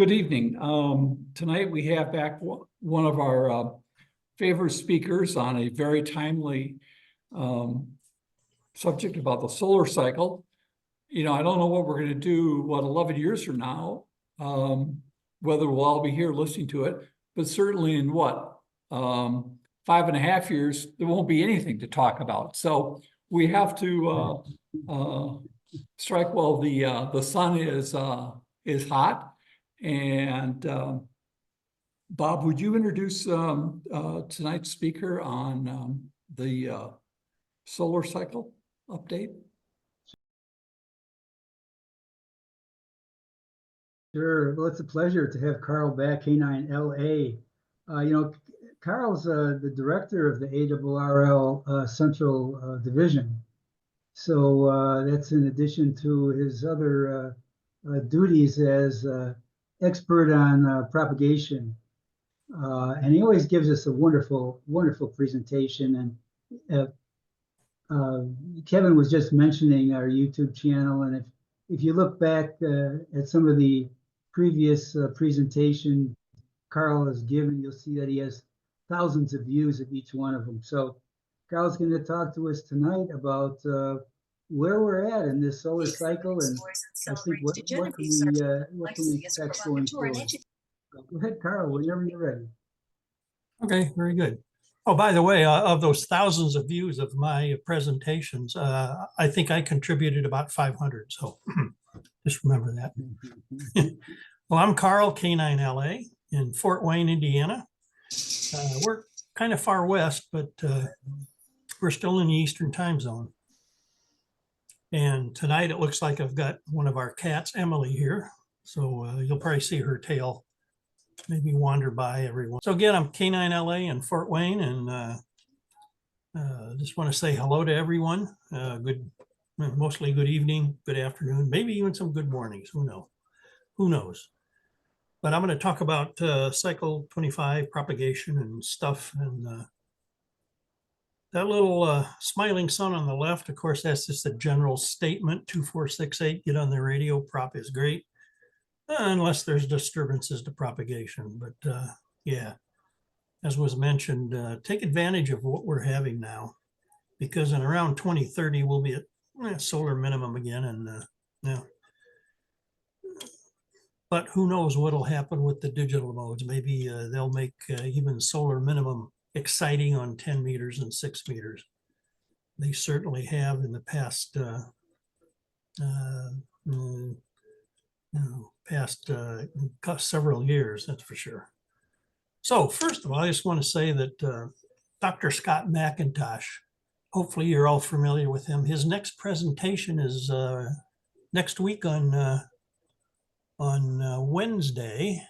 Good evening. Tonight we have back one of our favorite speakers on a very timely subject about the solar cycle. You know, I don't know what we're going to do, 11 years from now, whether we'll all be here listening to it, but certainly in 5.5 years, there won't be anything to talk about. So we have to strike while the sun is hot. And Bob, would you introduce tonight's speaker on the solar cycle update? Sure. Well, it's a pleasure to have Carl back, K9LA. Carl's the director of the ARRL Central Division. So that's in addition to his other duties as expert on propagation. And he always gives us a wonderful, wonderful presentation. And Kevin was just mentioning our YouTube channel. And if you look back at some of the previous presentation Carl has given, you'll see that he has thousands of views of each one of them. So Carl's going to talk to us tonight about where we're at in this solar cycle, and I think what can we expect going forward. Go ahead, Carl, whenever you're ready. Okay, very good. Oh, by the way, of those thousands of views of my presentations, I think I contributed about 500. So just remember that. Well, I'm Carl, K9LA, in Fort Wayne, Indiana. We're kind of far west, but we're still in the Eastern time zone. And tonight it looks like I've got one of our cats, Emily, here. So you'll probably see her tail maybe wander by everyone. So again, I'm K9LA in Fort Wayne, and just want to say hello to everyone. Mostly good evening, good afternoon, maybe even some good mornings. Who knows? But I'm going to talk about cycle 25 propagation and stuff. And that little smiling sun on the left, of course, that's just a general statement. 2468, get on the radio, prop is great. Unless there's disturbances to propagation. But yeah, as was mentioned, take advantage of what we're having now, because in around 2030, we'll be at solar minimum again. And yeah. But who knows what'll happen with the digital modes. Maybe they'll make even solar minimum exciting on 10 meters and 6 meters. They certainly have in the past several years, that's for sure. So first of all, I just want to say that Dr. Scott Macintosh, hopefully you're all familiar with him. His next presentation is next week on Wednesday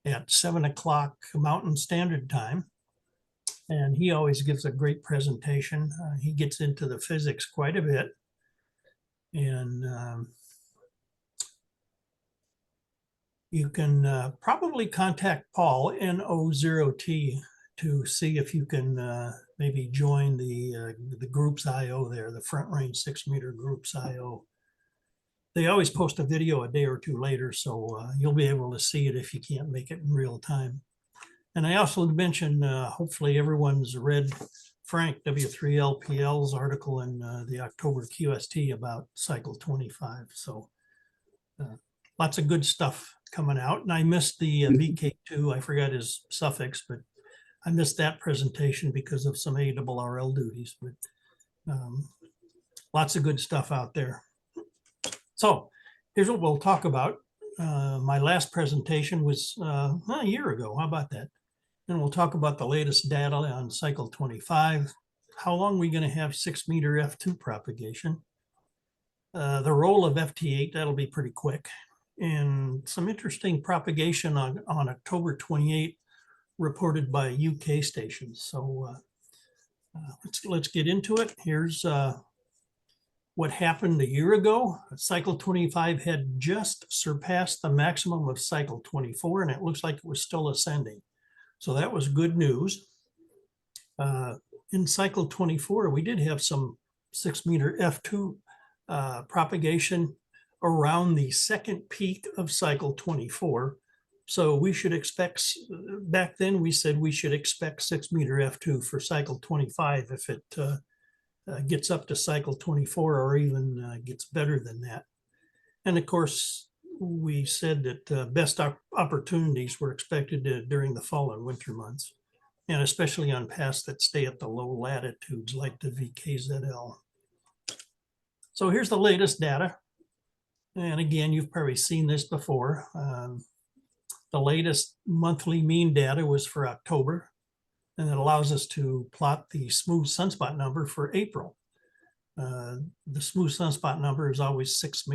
at 7 o'clock Mountain Standard Time. And he always gives a great presentation. He gets into the physics quite a bit. And you can probably contact Paul, NO0T, to see if you can maybe join the groups IO there, the Front Range 6 meter groups IO. They always post a video a day or two later, so you'll be able to see it if you can't make it in real time. And I also mentioned, hopefully everyone's read Frank W3LPL's article in the October QST about cycle 25. So lots of good stuff coming out. And I missed the VK2, I forgot his suffix, but I missed that presentation because of some ARRL duties. But lots of good stuff out there. So here's what we'll talk about. My last presentation was a year ago. How about that? And we'll talk about the latest data on cycle 25. How long are we going to have 6 meter F2 propagation? The role of FT8, that'll be pretty quick. And some interesting propagation on October 28 reported by UK stations. So let's get into it. Here's what happened a year ago. Cycle 25 had just surpassed the maximum of cycle 24, and it looks like it was still ascending. So that was good news. In cycle 24, we did have some 6 meter F2 propagation around the second peak of cycle 24. So we should expect, back then we said we should expect 6 meter F2 for cycle 25 if it gets up to cycle 24 or even gets better than that. And of course, we said that best opportunities were expected during the fall and winter months, and especially on paths that stay at the low latitudes like the VKZL. So here's the latest data. And again, you've probably seen this before. The latest monthly mean data was for October, and it allows us to plot the smooth sunspot number for April. The smooth sunspot number is always 6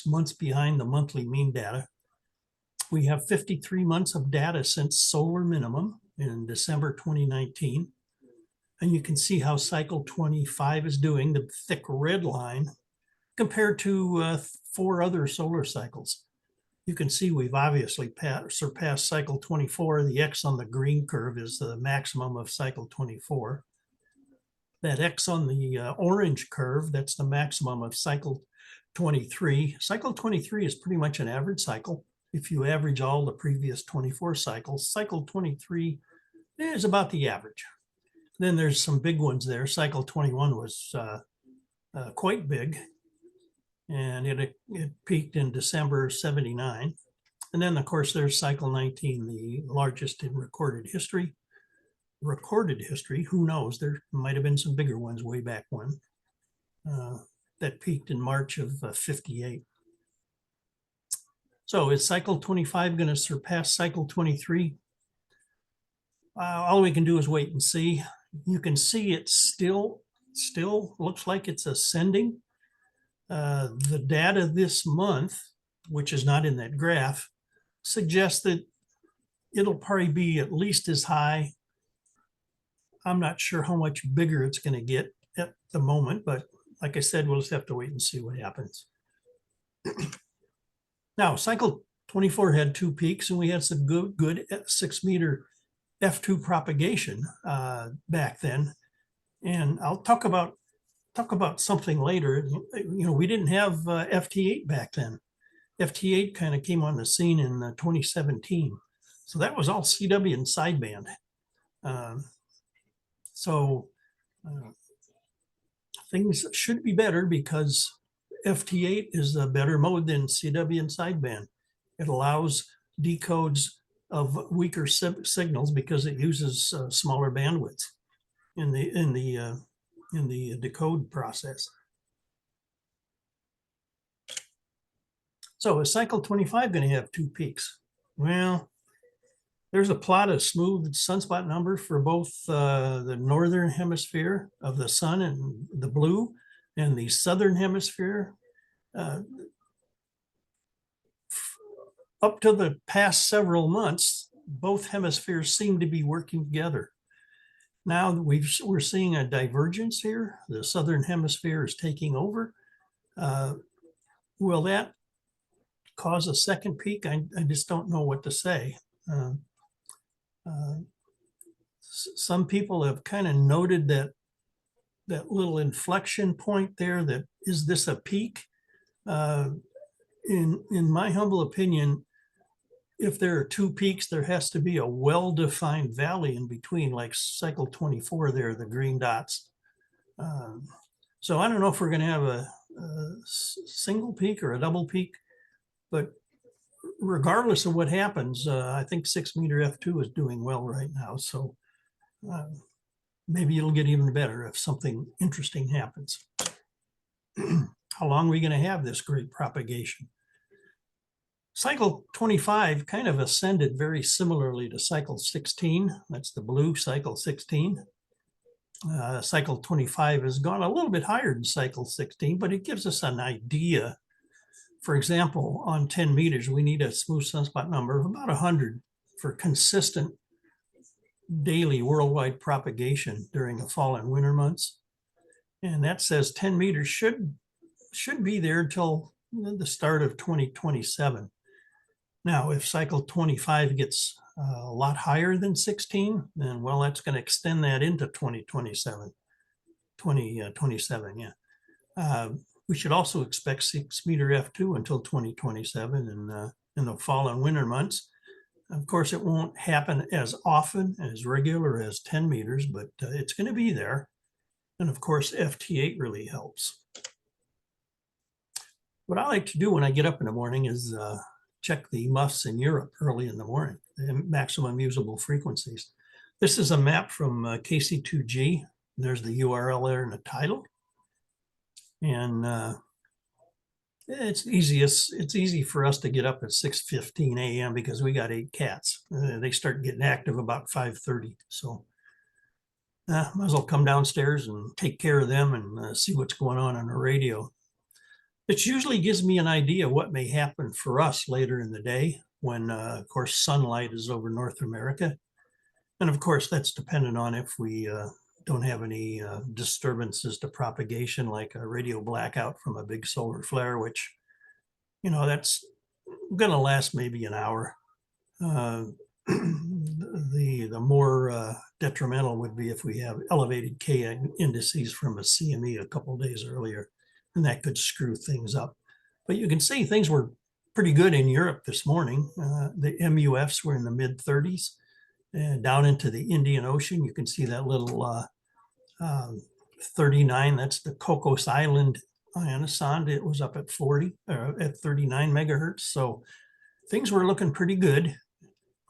months behind the monthly mean data. We have 53 months of data since solar minimum in December 2019. And you can see how cycle 25 is doing, the thick red line, compared to 4 other solar cycles. You can see we've obviously surpassed cycle 24. The X on the green curve is the maximum of cycle 24. That X on the orange curve, that's the maximum of cycle 23. Cycle 23 is pretty much an average cycle. If you average all the previous 24 cycles, cycle 23 is about the average. Then there's some big ones there. Cycle 21 was quite big, and it peaked in December 79. And then, of course, there's cycle 19, the largest in recorded history. Who knows? There might have been some bigger ones way back when. That peaked in March of 58. So is cycle 25 going to surpass cycle 23? All we can do is wait and see. You can see it still looks like it's ascending. The data this month, which is not in that graph, suggests that it'll probably be at least as high. I'm not sure how much bigger it's going to get at the moment, but like I said, we'll just have to wait and see what happens. Now, cycle 24 had 2 peaks, and we had some good 6 meter F2 propagation back then. And I'll talk about something later. You know, we didn't have FT8 back then. FT8 kind of came on the scene in 2017. So that was all CW and sideband. Things should be better because FT8 is a better mode than CW and sideband. It allows decodes of weaker signals because it uses smaller bandwidth in the decode process. So is cycle 25 going to have 2 peaks? Well, there's a plot of smooth sunspot number for both the northern hemisphere of the sun and the blue, and the southern hemisphere. Up to the past several months, both hemispheres seem to be working together. Now we're seeing a divergence here. The southern hemisphere is taking over. Will that cause a second peak? I just don't know what to say. Some people have kind of noted that little inflection point there, that is this a peak? In my humble opinion, if there are 2 peaks, there has to be a well-defined valley in between, like cycle 24 there, the green dots. So I don't know if we're going to have a single peak or a double peak, but regardless of what happens, I think 6 meter F2 is doing well right now. So maybe it'll get even better if something interesting happens. How long are we going to have this great propagation? Cycle 25 kind of ascended very similarly to cycle 16. That's the blue cycle 16. Cycle 25 has gone a little bit higher than cycle 16, but it gives us an idea. For example, on 10 meters, we need a smooth sunspot number of about 100 for consistent daily worldwide propagation during the fall and winter months. And that says 10 meters should be there until the start of 2027. Now, if cycle 25 gets a lot higher than 16, then, well, that's going to extend that into 2027, yeah. we should also expect 6-meter F2 until 2027 in the fall and winter months. Of course, it won't happen as often, as regular as 10 meters, but it's going to be there. And of course, FT8 really helps. What I like to do when I get up in the morning is check the muffs in Europe early in the morning, the maximum usable frequencies. This is a map from KC2G. There's the URL there in the title. And it's easy for us to get up at 6:15 a.m. because we got 8 cats. They start getting active about 5:30. So might as well come downstairs and take care of them and see what's going on the radio. It usually gives me an idea of what may happen for us later in the day when, of course, sunlight is over North America. And of course, that's dependent on if we don't have any disturbances to propagation, like a radio blackout from a big solar flare, which, that's going to last maybe an hour. The more detrimental would be if we have elevated K indices from a CME a couple of days earlier, and that could screw things up. But you can see things were pretty good in Europe this morning. The MUFs were in the mid 30s. And down into the Indian Ocean, you can see that little 39, that's the Cocos Island ionosonde. It was up at 40, at 39 megahertz. So things were looking pretty good.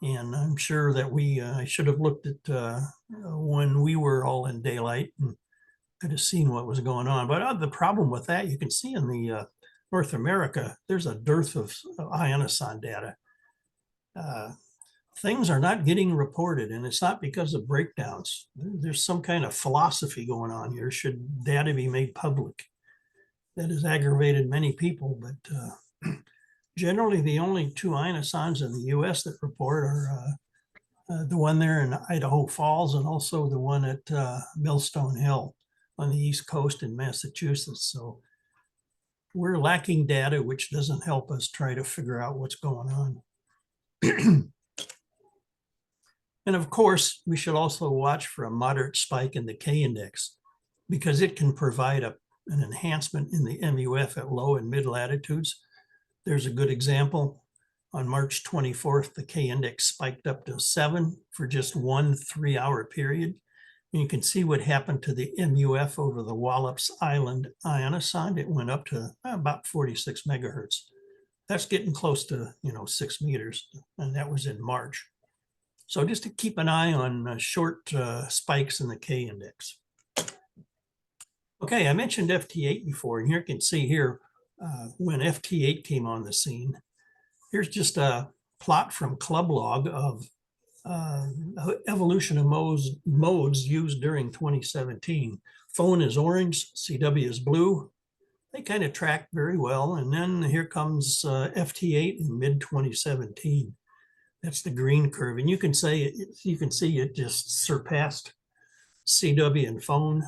And I'm sure that I should have looked at when we were all in daylight and could have seen what was going on. But the problem with that, you can see in the North America, there's a dearth of ionosonde data. Things are not getting reported, and it's not because of breakdowns. There's some kind of philosophy going on here. Should data be made public? That has aggravated many people, but generally the only 2 ionosondes in the US that report are the one there in Idaho Falls and also the one at Millstone Hill on the East Coast in Massachusetts. So we're lacking data, which doesn't help us try to figure out what's going on. And of course, we should also watch for a moderate spike in the K index because it can provide an enhancement in the MUF at low and mid latitudes. There's a good example. On March 24th, the K index spiked up to 7 for just 1 3-hour period. And you can see what happened to the MUF over the Wallops Island ionosonde. It went up to about 46 megahertz. That's getting close to 6 meters, and that was in March. So just to keep an eye on short spikes in the K index. Okay, I mentioned FT8 before, and here you can see here when FT8 came on the scene. Here's just a plot from Club Log of evolution of modes used during 2017. Phone is orange, CW is blue. They kind of track very well. And then here comes FT8 in mid 2017. That's the green curve, and you can see it just surpassed CW and phone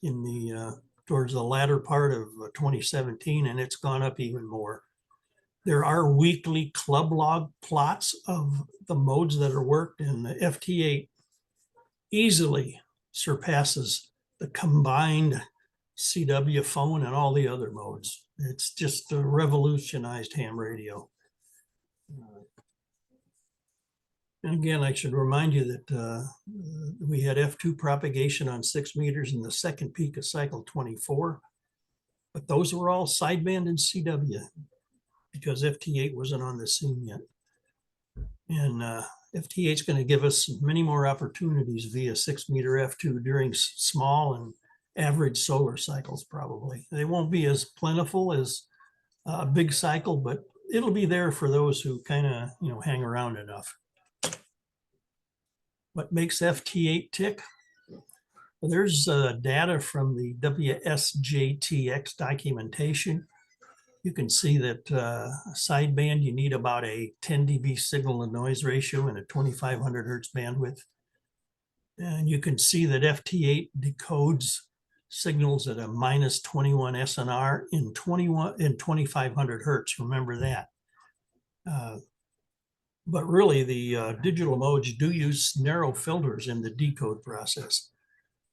in the towards the latter part of 2017, and it's gone up even more. There are weekly club log plots of the modes that are worked, and the FT8 easily surpasses the combined CW, phone, and all the other modes. It's just a revolutionized ham radio. And again, I should remind you that we had F2 propagation on 6 meters in the second peak of cycle 24, but those were all sideband and CW because FT8 wasn't on the scene yet. And FT8 is going to give us many more opportunities via 6-meter F2 during small and average solar cycles, probably. They won't be as plentiful as a big cycle, but it'll be there for those who kind of, hang around enough. What makes FT8 tick? Well, there's data from the WSJTX documentation. You can see that sideband, you need about a 10 dB signal to noise ratio and a 2500 hertz bandwidth. And you can see that FT8 decodes signals at a minus 21 SNR in 2500 hertz. Remember that. But really, the digital modes do use narrow filters in the decode process.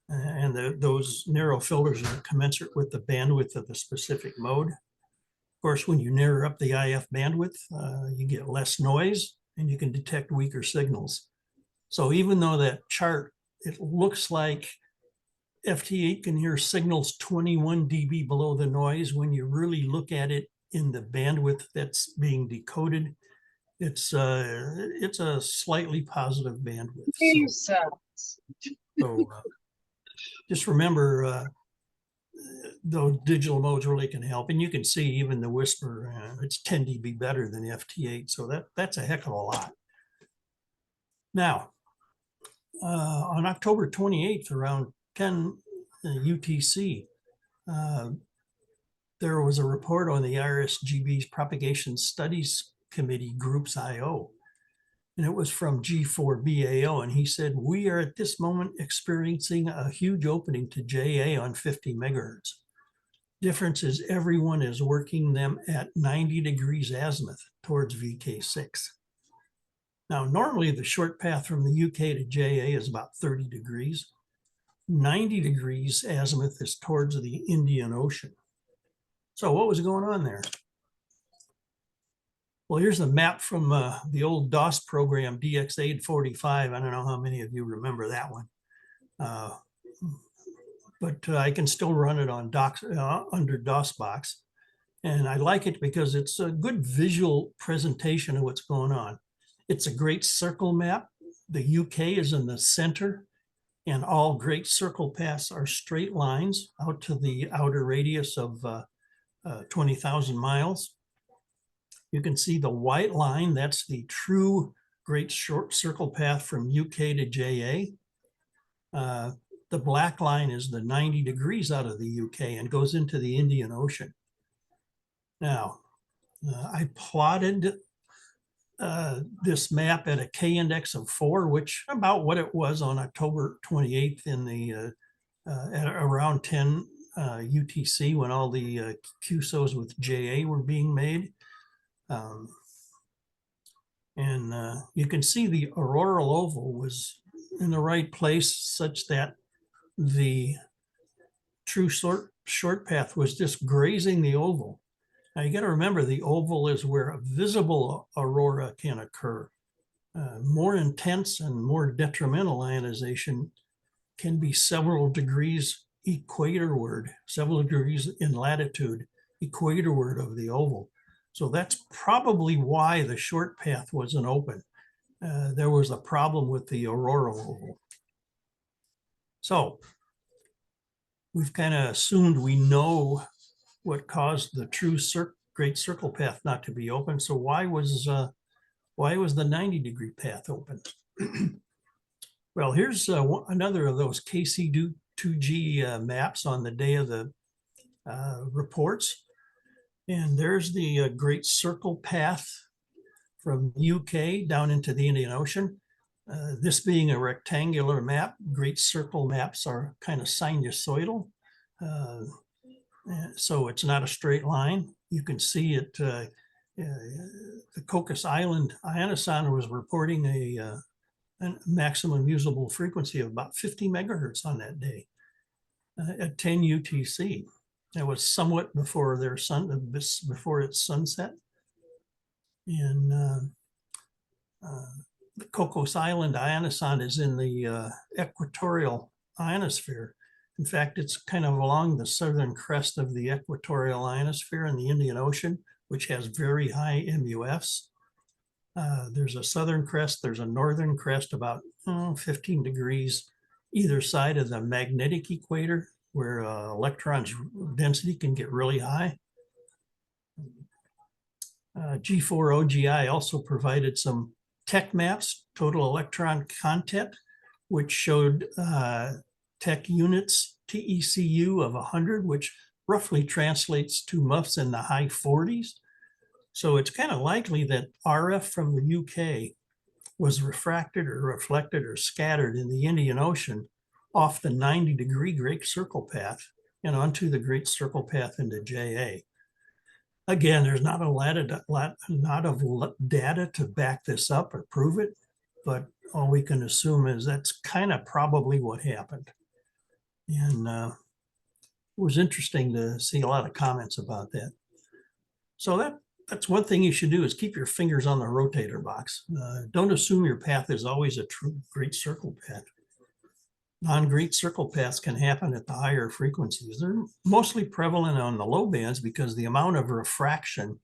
And those narrow filters are commensurate with the bandwidth of the specific mode. Of course, when you narrow up the IF bandwidth, you get less noise and you can detect weaker signals. So even though that chart, it looks like FT8 can hear signals 21 dB below the noise, when you really look at it in the bandwidth that's being decoded, it's a slightly positive bandwidth. So just remember, those digital modes really can help. And you can see even the whisper, it's 10 dB better than FT8. So that's a heck of a lot. Now, on October 28th, around 10 UTC, there was a report on the IRSGB's Propagation Studies Committee Groups IO. And it was from G4BAO. And he said, we are at this moment experiencing a huge opening to JA on 50 megahertz. Difference is everyone is working them at 90 degrees azimuth towards VK6. Now, normally the short path from the UK to JA is about 30 degrees. 90 degrees azimuth is towards the Indian Ocean. So what was going on there? Well, here's a map from the old DOS program, DX845. I don't know how many of you remember that one. But I can still run it on under DOSBox. And I like it because it's a good visual presentation of what's going on. It's a great circle map. The UK is in the center, and all great circle paths are straight lines out to the outer radius of 20,000 miles. You can see the white line, that's the true great short circle path from UK to JA. The black line is the 90 degrees out of the UK and goes into the Indian Ocean. Now, I plotted this map at a K index of 4, which about what it was on October 28th in the at around 10 UTC when all the QSOs with JA were being made. You can see the auroral oval was in the right place such that the true short path was just grazing the oval. Now you got to remember the oval is where a visible aurora can occur. More intense and more detrimental ionization can be several degrees equatorward, several degrees in latitude equatorward of the oval. So that's probably why the short path wasn't open. There was a problem with the auroral oval. So we've kind of assumed we know what caused the true great circle path not to be open. So why was the 90-degree path open? Well, here's another of those KC2G maps on the day of the reports. And there's the great circle path from UK down into the Indian Ocean. This being a rectangular map, great circle maps are kind of sinusoidal. So it's not a straight line. You can see it, the Cocos Island ionoson was reporting a maximum usable frequency of about 50 megahertz on that day at 10 UTC. That was somewhat before before its sunset. And the Cocos Island ionoson is in the equatorial ionosphere. In fact, it's kind of along the southern crest of the equatorial ionosphere in the Indian Ocean, which has very high MUFs. There's a southern crest, there's a northern crest about 15 degrees either side of the magnetic equator, where electrons density can get really high. G4OGI also provided some tech maps, total electron content, which showed tech units TECU of 100, which roughly translates to MUFs in the high 40s. So it's kind of likely that RF from the UK was refracted or reflected or scattered in the Indian Ocean off the 90-degree great circle path and onto the great circle path into JA. Again, there's not a lot of data to back this up or prove it, but all we can assume is that's kind of probably what happened. And it was interesting to see a lot of comments about that. So that's one thing you should do is keep your fingers on the rotator box. Don't assume your path is always a true great circle path. Non-great circle paths can happen at the higher frequencies. They're mostly prevalent on the low bands because the amount of refraction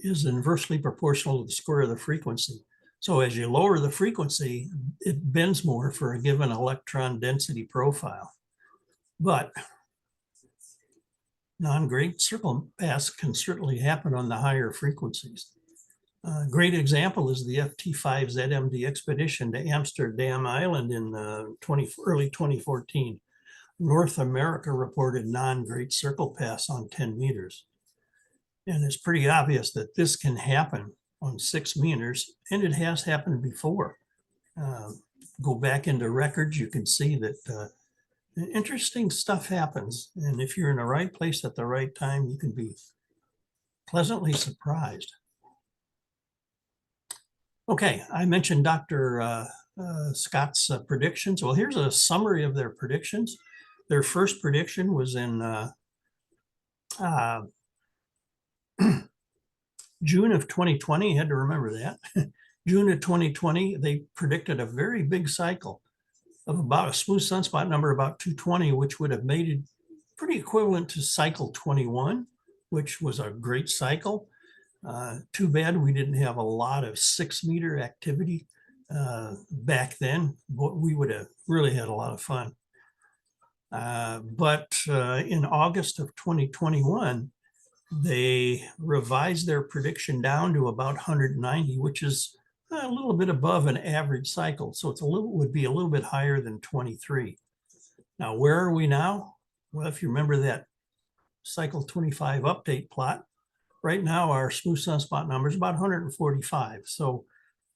is inversely proportional to the square of the frequency. So as you lower the frequency, it bends more for a given electron density profile. But non-great circle paths can certainly happen on the higher frequencies. A great example is the FT5ZMD expedition to Amsterdam Island in early 2014. North America reported non-great circle paths on 10 meters. And it's pretty obvious that this can happen on 6 meters, and it has happened before. Go back into records, you can see that interesting stuff happens. And if you're in the right place at the right time, you can be pleasantly surprised. Okay, I mentioned Dr. Scott's predictions. Well, here's a summary of their predictions. Their first prediction was in June of 2020. You had to remember that. June of 2020, they predicted a very big cycle of about a smooth sunspot number about 220, which would have made it pretty equivalent to cycle 21, which was a great cycle. Too bad we didn't have a lot of 6 meter activity back then, but we would have really had a lot of fun. But in August of 2021, they revised their prediction down to about 190, which is a little bit above an average cycle. So would be a little bit higher than 23. Now, where are we now? Well, if you remember that cycle 25 update plot, right now our smooth sunspot number is about 145. So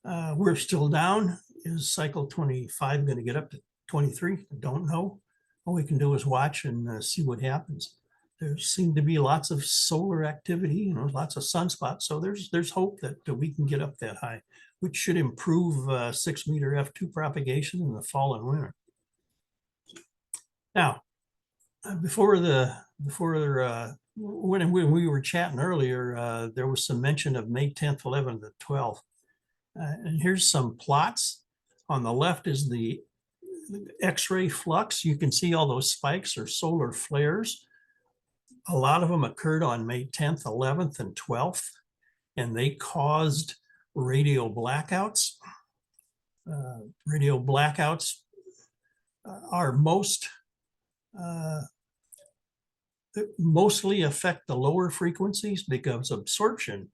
we're still down. Is cycle 25 going to get up to 23? I don't know. All we can do is watch and see what happens. There seem to be lots of solar activity, lots of sunspots. So there's hope that we can get up that high, which should improve 6 meter F2 propagation in the fall and winter. Now, when we were chatting earlier, there was some mention of May 10th, 11th, and 12th. And here's some plots. On the left is the X-ray flux. You can see all those spikes or solar flares. A lot of them occurred on May 10th, 11th, and 12th, and they caused radio blackouts. Radio blackouts are mostly affect the lower frequencies because absorption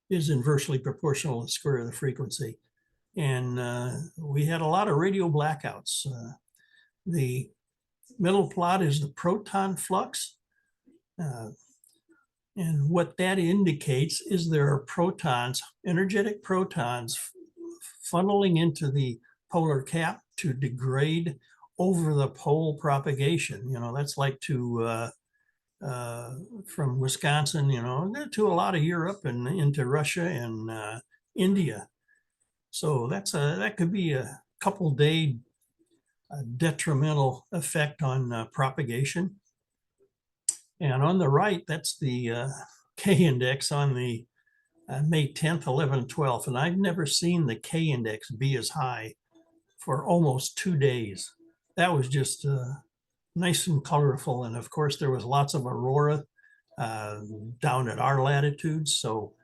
is inversely proportional to the square of the frequency. And we had a lot of radio blackouts. The middle plot is the proton flux. And what that indicates is there are protons, energetic protons, funneling into the polar cap to degrade over the pole propagation. That's like from Wisconsin, to a lot of Europe and into Russia and India. So that could be a couple-day detrimental effect on propagation. And on the right, that's the K index on the May 10th, 11th, 12th. And I've never seen the K index be as high for almost 2 days. That was just nice and colorful. And of course, there was lots of aurora down at our latitudes. So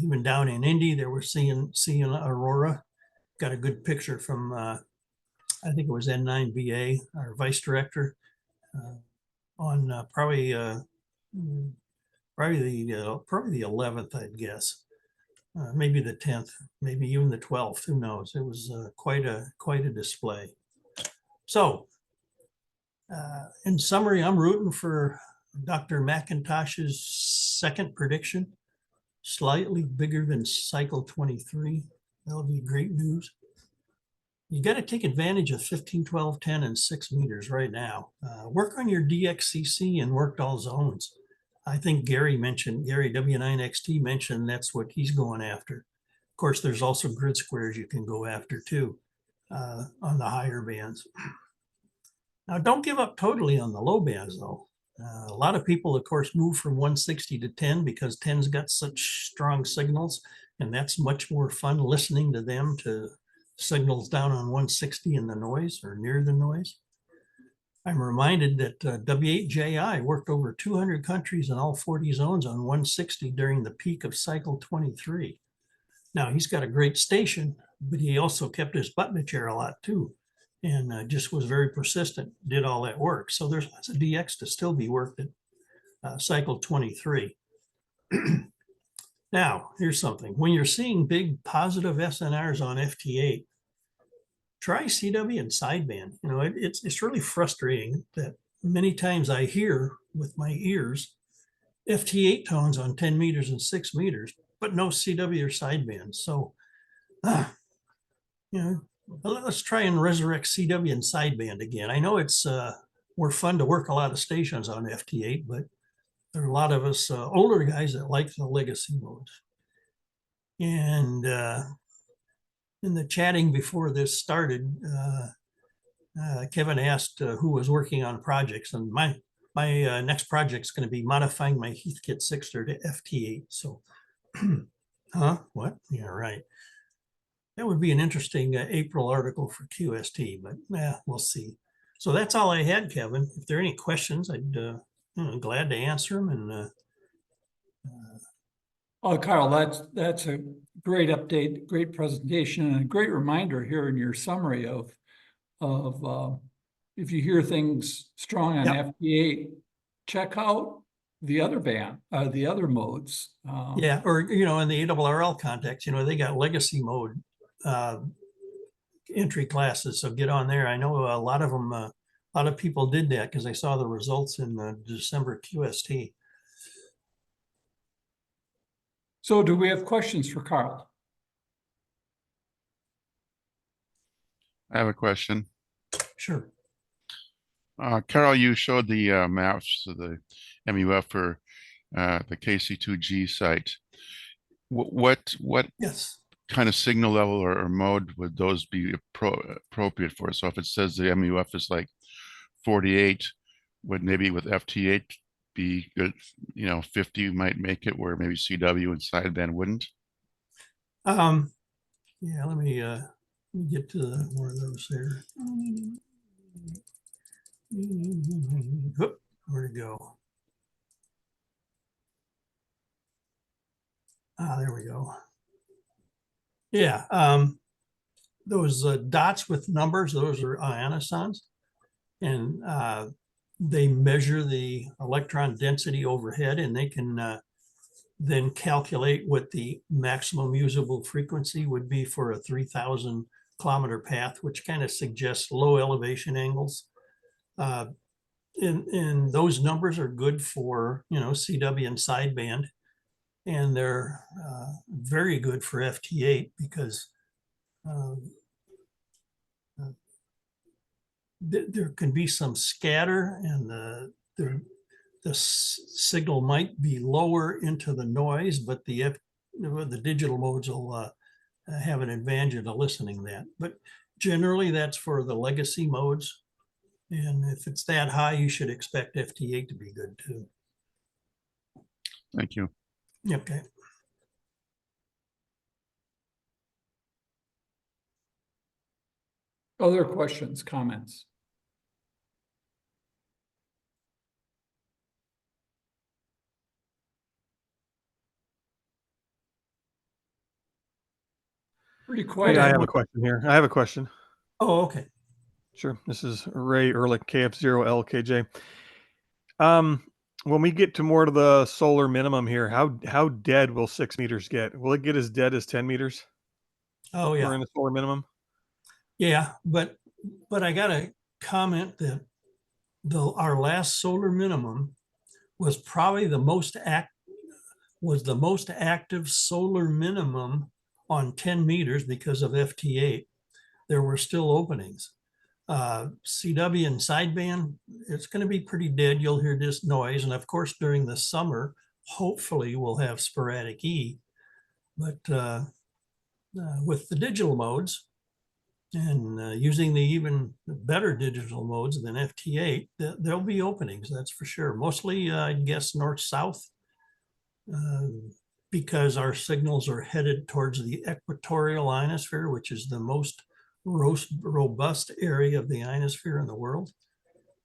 even down in Indy, they were seeing aurora. Got a good picture from, I think it was N9BA, our vice director, on probably the 11th, I'd guess, maybe the 10th, maybe even the 12th. Who knows? It was quite a display. So, in summary, I'm rooting for Dr. Macintosh's second prediction, slightly bigger than cycle 23. That'll be great news. You got to take advantage of 15, 12, 10, and 6 meters right now. Work on your DXCC and work all zones. I think Gary W9XT mentioned that's what he's going after. Of course, there's also grid squares you can go after too on the higher bands. Now, don't give up totally on the low bands, though. A lot of people, of course, move from 160 to 10 because 10's got such strong signals, and that's much more fun listening to them to signals down on 160 in the noise or near the noise. I'm reminded that W8JI worked over 200 countries in all 40 zones on 160 during the peak of cycle 23. Now, he's got a great station, but he also kept his butt in the chair a lot too, and just was very persistent, did all that work. So there's lots of DX to still be worked at cycle 23. Now, here's something. When you're seeing big positive SNRs on FT8, try CW and sideband. You know, it's really frustrating that many times I hear with my ears FT8 tones on 10 meters and 6 meters, but no CW or sideband. So, you know, let's try and resurrect CW and sideband again. I know it's more fun to work a lot of stations on FT8, but there are a lot of us older guys that like the legacy modes. And in the chatting before this started, Kevin asked who was working on projects, and my next project is going to be modifying my Heathkit Sixter to FT8. So, what? Yeah, right. That would be an interesting April article for QST, but we'll see. So that's all I had, Kevin. If there are any questions, I'd glad to answer them. And oh, Carl, that's a great update, great presentation, and a great reminder here in your summary of if you hear things strong on FT8, check out the other band, the other modes. Yeah, or in the ARRL context, they got legacy mode entry classes, so get on there. I know a lot of them, a lot of people did that because I saw the results in the December QST. So do we have questions for Carl? I have a question. Sure. Carol, you showed the maps of the MUF for the KC2G site. What Yes. kind of signal level or mode would those be appropriate for? So if it says the MUF is like 48, would maybe with FT8 be good? 50 might make it where maybe CW and sideband wouldn't. Yeah, let me get to one of those there. Where'd it go? There we go. Yeah, those dots with numbers, those are ionosons, and they measure the electron density overhead, and they can then calculate what the maximum usable frequency would be for a 3,000 kilometer path, which kind of suggests low elevation angles. And those numbers are good for, CW and sideband, and they're very good for FT8 because there can be some scatter, and the signal might be lower into the noise, but the digital modes will have an advantage of listening to that. But generally, that's for the legacy modes. And if it's that high, you should expect FT8 to be good too. Thank you. Okay. Other questions, comments? Pretty quiet. Yeah, I have a question here. I have a question. Oh, okay. Sure. This is Ray Ehrlich, KF0LKJ. When we get to more to the solar minimum here, how dead will 6 meters get? Will it get as dead as 10 meters? Oh, yeah. We're in the solar minimum. Yeah, but I got to comment that our last solar minimum was probably the most active solar minimum on 10 meters because of FT8. There were still openings. CW and sideband, it's going to be pretty dead. You'll hear this noise. And of course, during the summer, hopefully we'll have sporadic E. But with the digital modes, And using the even better digital modes than FT8, there'll be openings, that's for sure. Mostly, I guess, north-south, because our signals are headed towards the equatorial ionosphere, which is the most robust area of the ionosphere in the world.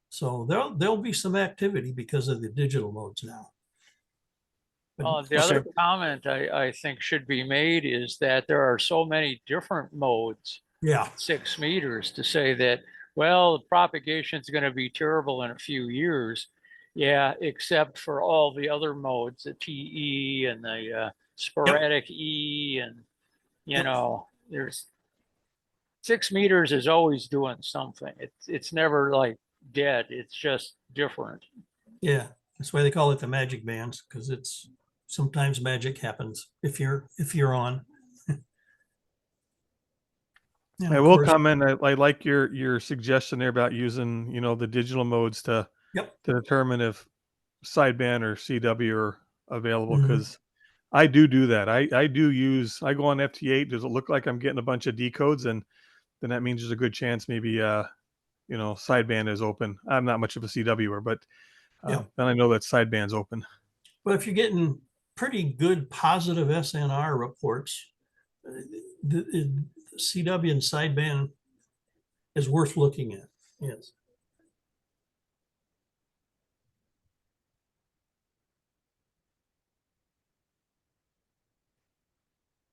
So there'll be some activity because of the digital modes now. But The other comment I think should be made is that there are so many different modes, yeah, 6 meters, to say that, well, propagation is going to be terrible in a few years. Yeah, except for all the other modes, the TE and the sporadic E, and, you know, there's 6 meters is always doing something. It's never like dead. It's just different. yeah, that's why they call it the magic bands, because it's sometimes magic happens if you're on. And I of will course, comment. I like your suggestion there about using, you know, the digital modes to yep, to determine if sideband or CW are available, Mhm. because I do that. I do use, I go on FT8. Does it look like I'm getting a bunch of decodes? And then that means there's a good chance maybe you know, sideband is open. I'm not much of a CWer, but Yep. then I know that sideband's open. But if you're getting pretty good positive SNR reports, the CW and sideband is worth looking at. Yes.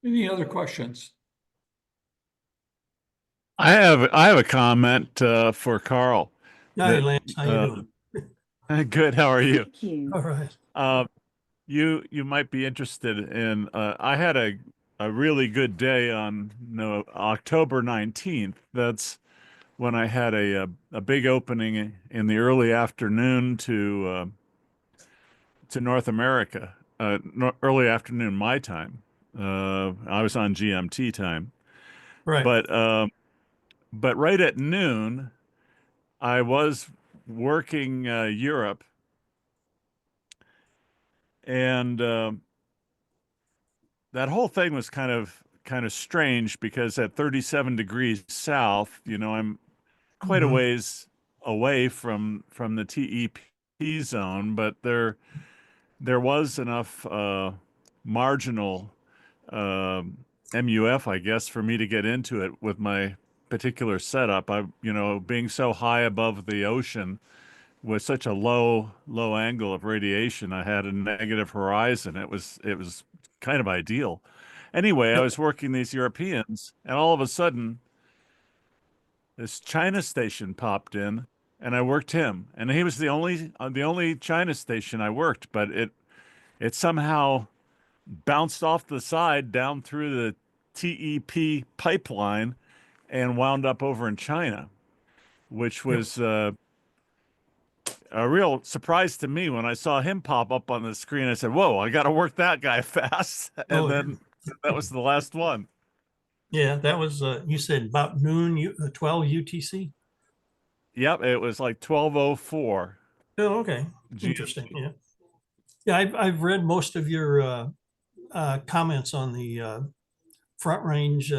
Any other questions? I have a comment for Carl. Hi, That, Lance. How you doing? Good. How are you? Thank you. All right. You might be interested in. I had a really good day on October 19th. That's when I had a big opening in the early afternoon to North America. Early afternoon my time. I was on GMT time, Right. but right at noon, I was working Europe, and that whole thing was kind of strange because at 37 degrees south, you know, I'm quite a Mhm. ways away from the TEP zone, but there was enough marginal MUF, I guess, for me to get into it with my particular setup. You know, being so high above the ocean with such a low angle of radiation, I had a negative horizon. It was kind of ideal. Anyway, I Yep. was working these Europeans, and all of a sudden, this China station popped in, and I worked him. And he was the only China station I worked, but it somehow bounced off the side down through the TEP pipeline and wound up over in China, which Yep. was a real surprise to me when I saw him pop up on the screen. I said, "Whoa, I got to work that guy fast." And Oh, then that was the last one. yeah, that was, you said about noon, 12 UTC? Yep, it was like 12:04. Oh, okay. Interesting. Yeah. Yeah, I've read most of your comments on the front range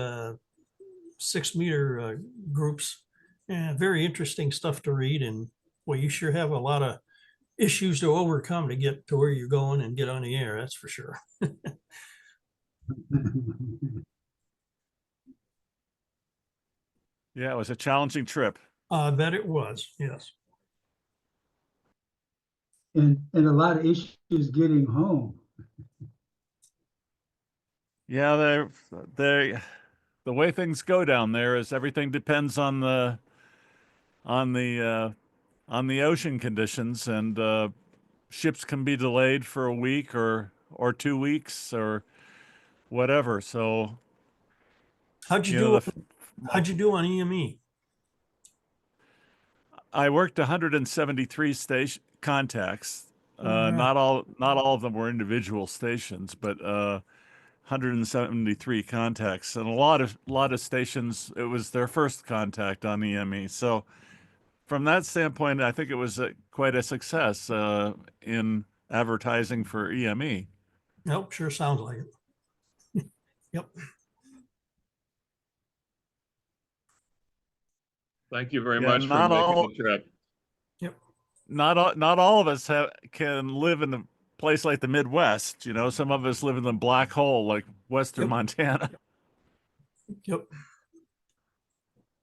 6 meter groups, and very interesting stuff to read. And well, you sure have a lot of issues to overcome to get to where you're going and get on the air. That's for sure. Yeah, it was a challenging trip. I bet it was. Yes. And a lot of issues getting home. Yeah, the way things go down there is everything depends on on the on the ocean conditions, and ships can be delayed for a week or 2 weeks or whatever. So, How'd you you know, do? How'd you do on EME? I worked 173 station contacts. Right. Not all of them were individual stations, but 173 contacts, and a lot of stations. It was their first contact on EME. So from that standpoint, I think it was quite a success in advertising for EME. Nope, sure sounds like it. Yep. Thank you very Yeah, much for not making all- the trip. not all of us can live in a place like the Midwest. You know, some of us live in the black hole like Western Yep. Montana. Yep.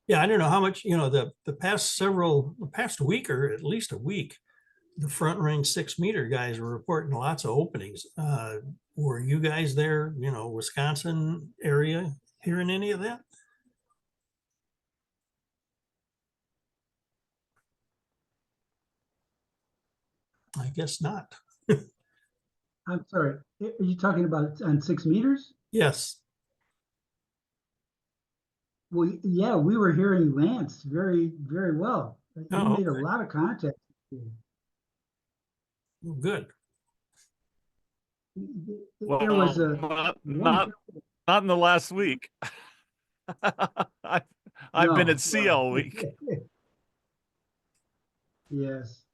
Yeah, I don't know how much, the past week or at least a week, the Front Range 6 meter guys were reporting lots of openings. Were you guys there, Wisconsin area, hearing any of that? I guess not. I'm sorry, are you talking about on 6 meters? Yes. Well, yeah, we were hearing Lance very, very well. He Oh, made a okay. lot of contact. Well, good. There was a not in the last week. I've been No, at sea no. all week. Yes.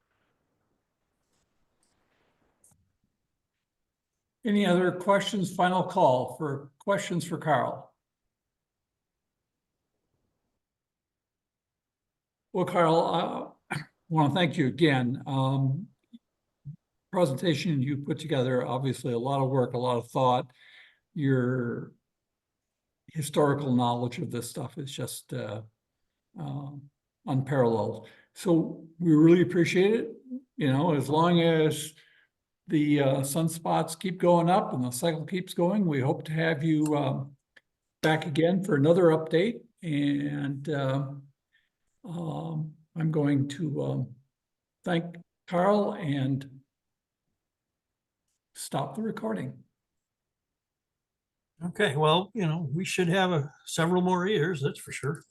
Any other questions? Final call for questions for Carl. Well, Carl, I want to thank you again. Presentation you put together, obviously a lot of work, a lot of thought. Your historical knowledge of this stuff is just unparalleled. So we really appreciate it. As long as the sunspots keep going up and the cycle keeps going, we hope to have you back again for another update. And I'm going to thank Carl and stop the recording. Okay, well, we should have several more years, that's for sure.